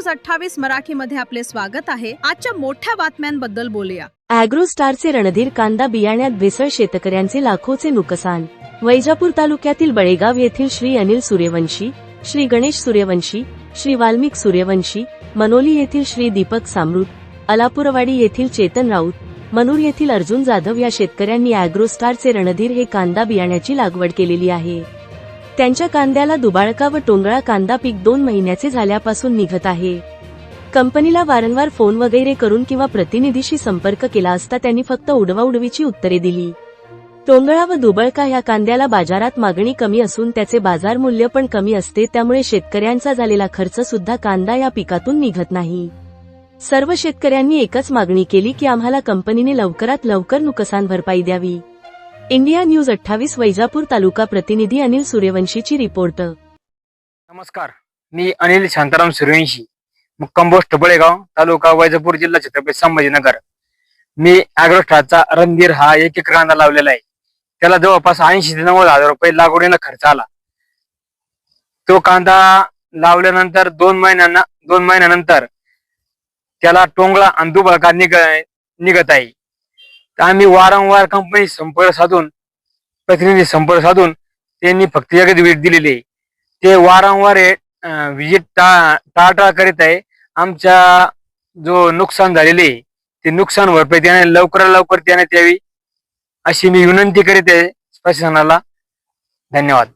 News 28 मराठीमध्ये आपले स्वागत आहे। आजच्या मोठ्या बातम्यांबद्दल बोलूया। ॲग्रोस्टारचे रणधीर कांदा बियाण्यात भेसळ, शेतकऱ्यांचे लाखोचे नुकसान। वैजापूर तालुक्यातील बळेगाव येथील श्री अनिल सूर्यवंशी, श्री गणेश सूर्यवंशी, श्री वाल्मिक सूर्यवंशी, मनोली येथील श्री दीपक सामरूत, अलापूरवाडी येथील चेतन राऊत, मनूर येथील अर्जुन जाधव या शेतकऱ्यांनी ॲग्रोस्टारचे रणधीर हे कांदा बियाण्याची लागवड केलेली आहे। त्यांच्या कांद्याला दुबाळका व टोंगळा कांदा पीक 2 महिन्याचे झाल्यापासून निघत आहे। कंपनीला वारंवार फोन वगैरे करून किंवा प्रतिनिधीशी संपर्क केला असता त्यांनी फक्त उडवाउडवीची उत्तरे दिली। टोंगळा व दुबळका ह्या कांद्याला बाजारात मागणी कमी असून त्याचे बाजार मूल्य पण कमी असते, त्यामुळे शेतकऱ्यांचा झालेला खर्च सुद्धा कांदा या पिकातून निघत नाही। सर्व शेतकऱ्यांनी एकच मागणी केली की आम्हाला कंपनीने लवकरात लवकर नुकसान भरपाई द्यावी। इंडिया न्यूज 28 वैजापूर तालुका प्रतिनिधी अनिल सूर्यवंशीची रिपोर्ट। नमस्कार, मी अनिल शांताराम सूर्यवंशी, मुक्काम पोस्ट बळेगाव, तालुका वैजापूर, जिल्हा छत्रपती संभाजीनगर। मी ॲग्रोस्टारचा रणधीर हा 1 एकर कांदा लावलेला आहे। त्याला जवळपास 80 ते 90 हजार रुपये लागवडीला खर्च आला। तो कांदा लावल्यानंतर 2 महिन्यानंतर त्याला टोंगळा आणि दुबळका निघत आहे। आम्ही वारंवार कंपनी संपर्क साधून, प्रतिनिधी संपर्क साधून त्यांनी फक्त एकच भेट दिलेली आहे। ते वारंवार विजिट टाळाटाळ करीत आहे। आमच्या जो नुकसान झालेले ते नुकसान भरपाई त्याने लवकरात लवकर त्याने द्यावी अशी मी विनंती करीत आहे प्रशासनाला। धन्यवाद।